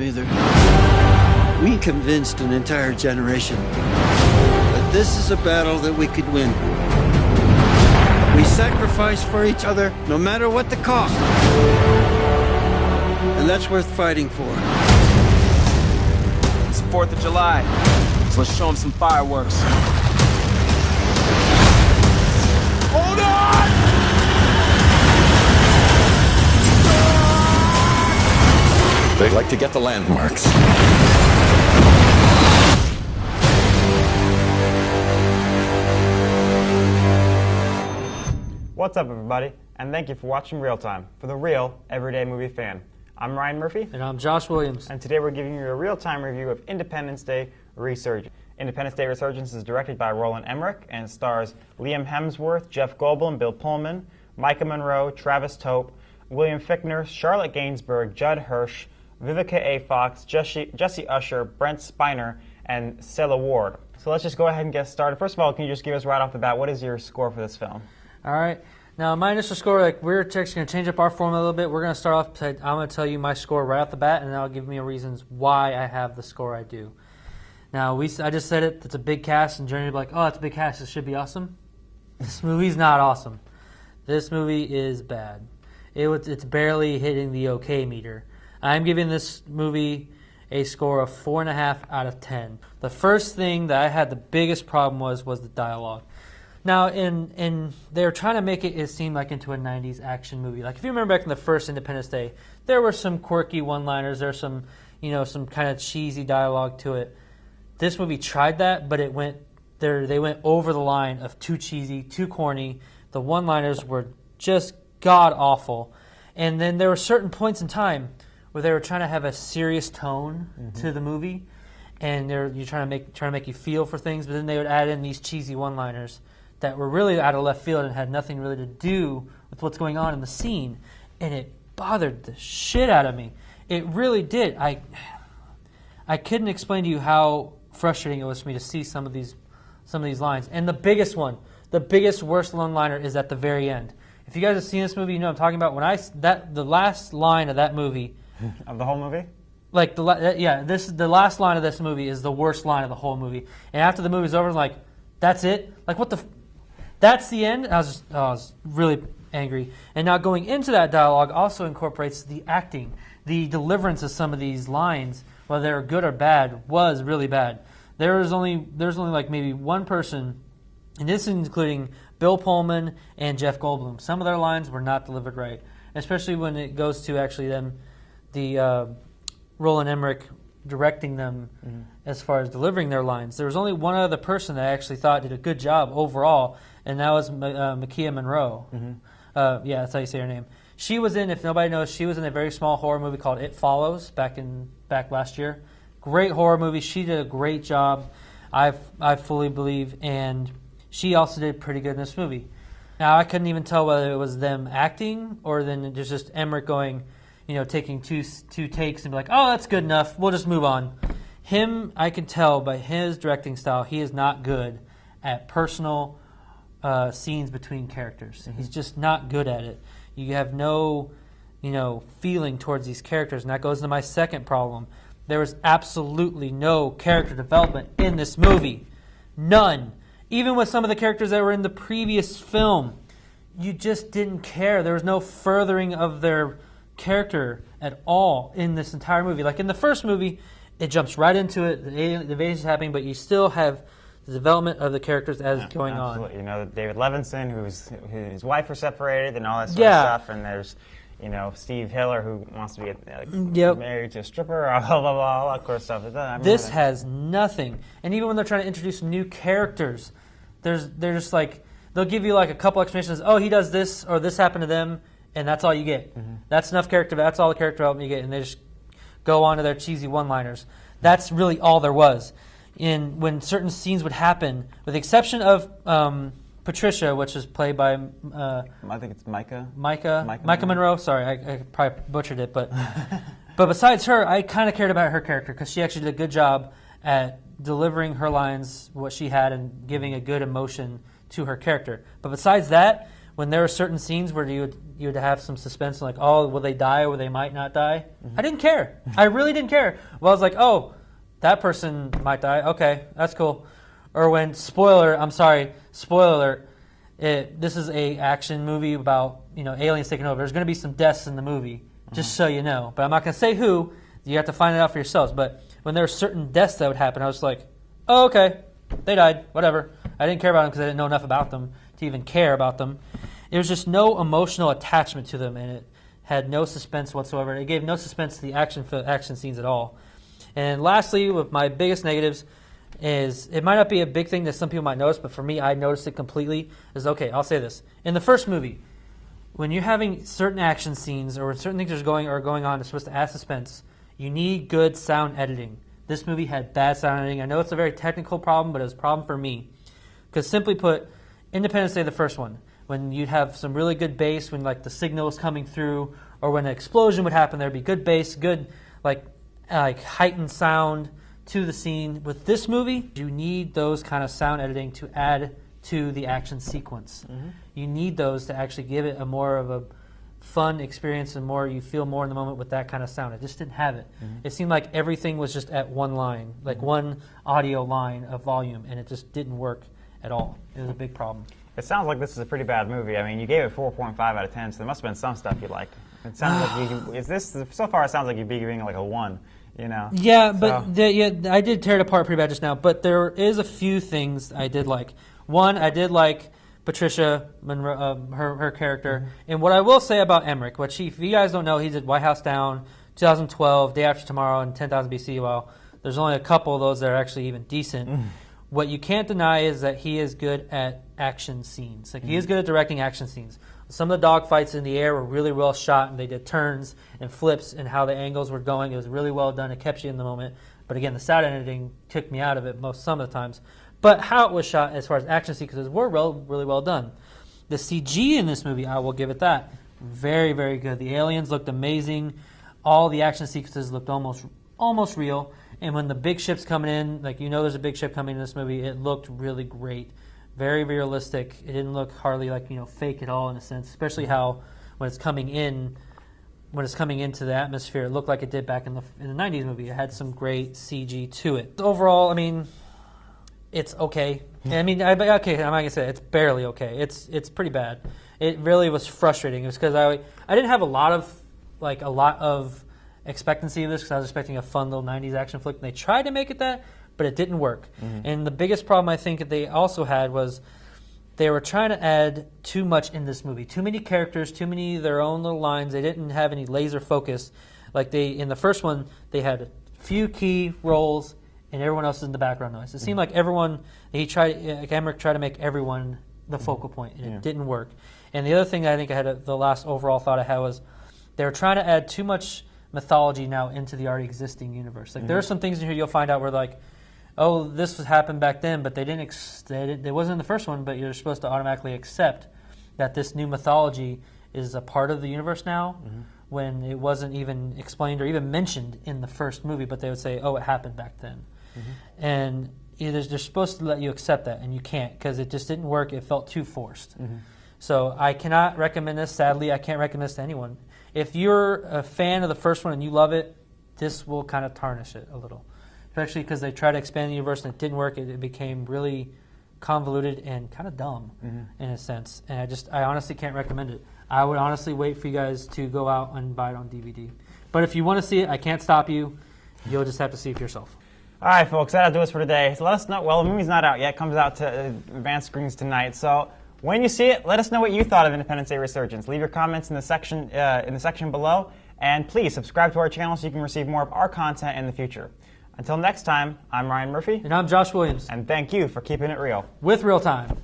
either. We convinced an entire generation that this is a battle that we could win. We sacrifice for each other, no matter what the cost. And that's worth fighting for. It's the 4th of July, so let's show them some fireworks. Hold on! They like to get the landmarks. What's up, everybody, and thank you for watching ReelTime for the real everyday movie fan. I'm Ryan Murphy. And I'm Josh Williams. And today we're giving you a real-time review of Independence Day Resurgence. Independence Day Resurgence is directed by Roland Emmerich and stars Liam Hemsworth, Jeff Goldblum, Bill Pullman, Maika Monroe, Travis Tope, William Fichtner, Charlotte Gainsbourg, Judd Hirsch, Vivica A. Fox, Jesse Usher, Brent Spiner, and Sela Ward. So let's just go ahead and get started. First of all, can you just give us right off the bat, what is your score for this film? All right. Now, my initial score, we're just going to change up our formula a little bit. We're going to start off, I'm going to tell you my score right off the bat, and that'll give me reasons why I have the score I do. Now, I just said it, it's a big cast, and Journey will be like, oh, it's a big cast, it should be awesome. This movie's not awesome. This movie is bad. It's barely hitting the okay meter. I'm giving this movie a score of 4.5 out of 10. The first thing that I had the biggest problem was the dialogue. Now, they're trying to make it seem like into a 90s action movie. Like, if you remember back in the first Independence Day, there were some quirky one-liners, there's some kind of cheesy dialogue to it. This movie tried that, but they went over the line of too cheesy, too corny. The one-liners were just god-awful. And then there were certain points in time where they were trying to have a serious tone to the movie, and you're trying to make you feel for things, but then they would add in these cheesy one-liners that were really out of left field and had nothing really to do with what's going on in the scene, and it bothered the shit out of me. It really did. I couldn't explain to you how frustrating it was for me to see some of these lines. And the biggest worst one-liner is at the very end. If you guys have seen this movie, you know what I'm talking about. The last line of that movie of the whole movie. Like the last line of this movie is the worst line of the whole movie. And after the movie's over, I'm like, that's it? Like, what the? That's the end? I was really angry. And now going into that dialogue also incorporates the acting. The deliverance of some of these lines, whether they were good or bad, was really bad. There's only like maybe one person, and this is including Bill Pullman and Jeff Goldblum. Some of their lines were not delivered right, especially when it goes to actually the Roland Emmerich directing them as far as delivering their lines. There was only one other person that I actually thought did a good job overall, and that was Maika Monroe. Yeah, that's how you say her name. She was in, if nobody knows, she was in a very small horror movie called It Follows back last year. Great horror movie. She did a great job, I fully believe, and she also did pretty good in this movie. Now, I couldn't even tell whether it was them acting or then it was just Emmerich going, taking two takes and be like, oh, that's good enough, we'll just move on. Him, I can tell by his directing style, he is not good at personal scenes between characters. He's just not good at it. You have no, feeling towards these characters, and that goes into my second problem. There was absolutely no character development in this movie. None. Even with some of the characters that were in the previous film, you just didn't care. There was no furthering of their character at all in this entire movie. Like in the first movie, it jumps right into it. The invasion is happening, but you still have the development of the characters as going absolutely. On. David Levinson, his wife was separated, and all that sort of stuff. And there's, Steve Hiller, who wants to be married to a stripper, blah blah blah, all that kind of stuff. This has nothing. And even when they're trying to introduce new characters, they're just like, they'll give you like a couple explanations. Oh, he does this, or this happened to them, and that's all you get. That's enough character. That's all the character development you get, and they just go on to their cheesy one-liners. That's really all there was. When certain scenes would happen, with the exception of Patricia, which is played by I think it's Maika Monroe. Sorry, I probably butchered it, but but besides her, I kind of cared about her character because she actually did a good job at delivering her lines, what she had, and giving a good emotion to her character. But besides that, when there were certain scenes where you would have some suspense, like, oh, will they die or they might not die? I didn't care. I really didn't care. Well, I was like, oh, that person might die. Okay, that's cool. Or when, spoiler alert, this is a action movie about, aliens taking over. There's going to be some deaths in the movie, just so you know. But I'm not going to say who. You have to find it out for yourselves. But when there were certain deaths that would happen, I was like, oh, okay, they died, whatever. I didn't care about them because I didn't know enough about them to even care about them. There was just no emotional attachment to them, and it had no suspense whatsoever. It gave no suspense to the action scenes at all. And lastly, with my biggest negatives, is it might not be a big thing that some people might notice, but for me, I noticed it completely. Okay, I'll say this. In the first movie, when you're having certain action scenes or when certain things are going on that's supposed to add suspense, you need good sound editing. This movie had bad sound editing. I know it's a very technical problem, but it was a problem for me. Because simply put, Independence Day, the first one, when you'd have some really good bass, when like the signal was coming through, or when an explosion would happen, there'd be good bass, good like heightened sound to the scene. With this movie, you need those kind of sound editing to add to the action sequence. You need those to actually give it a more of a fun experience and you feel more in the moment with that kind of sound. I just didn't have it. It seemed like everything was just at one line, like one audio line of volume, and it just didn't work at all. It was a big problem. It sounds like this is a pretty bad movie. I mean, you gave it 4.5 out of 10, so there must have been some stuff you liked. It sounds like so far it sounds like you're giving it like a 1. Yeah, but I did tear it apart pretty bad just now. But there is a few things I did like. One, I did like Patricia Monroe, her character. And what I will say about Emmerich, if you guys don't know, he did White House Down, 2012, Day After Tomorrow, and 10,000 BC. Well, there's only a couple of those that are actually even decent. What you can't deny is that he is good at action scenes. He is good at directing action scenes. Some of the dogfights in the air were really well shot, and they did turns and flips and how the angles were going. It was really well done. It kept you in the moment. But again, the sound editing took me out of it some of the times. But how it was shot as far as action sequences were really well done. The CG in this movie, I will give it that. Very, very good. The aliens looked amazing. All the action sequences looked almost real. And when the big ship's coming in, there's a big ship coming in this movie, it looked really great. Very realistic. It didn't look hardly fake at all in a sense, especially how when it's coming into the atmosphere, it looked like it did back in the 90s movie. It had some great CG to it. Overall, I mean, it's okay. I mean, I'm not gonna say it's barely okay. It's pretty bad. It really was frustrating. It was because I didn't have a lot of expectancy of this because I was expecting a fun little 90s action flick, and they tried to make it that, but it didn't work. And the biggest problem I think that they also had was they were trying to add too much in this movie. Too many characters, too many of their own little lines. They didn't have any laser focus. In the first one, they had a few key roles and everyone else is in the background noise. It seemed like Emmerich tried to make everyone the focal point, and it didn't work. And the other thing I think the last overall thought I had was they were trying to add too much mythology now into the already existing universe. There are some things in here you'll find out where this happened back then, but it wasn't in the first one, but you're supposed to automatically accept that this new mythology is a part of the universe now when it wasn't even explained or even mentioned in the first movie, but they would say, oh, it happened back then. And they're supposed to let you accept that, and you can't because it just didn't work. It felt too forced. So I cannot recommend this. Sadly, I can't recommend this to anyone. If you're a fan of the first one and you love it, this will kind of tarnish it a little. Especially because they tried to expand the universe and it didn't work. It became really convoluted and kind of dumb in a sense. And I honestly can't recommend it. I would honestly wait for you guys to go out and buy it on DVD. But if you want to see it, I can't stop you. You'll just have to see it for yourself. All right, folks, that'll do us for today. So let us know. Well, the movie's not out yet. It comes out to advanced screens tonight. So when you see it, let us know what you thought of Independence Day Resurgence. Leave your comments in the section below. And please subscribe to our channel so you can receive more of our content in the future. Until next time, I'm Ryan Murphy. And I'm Josh Williams. And thank you for keeping it real. With ReelTime.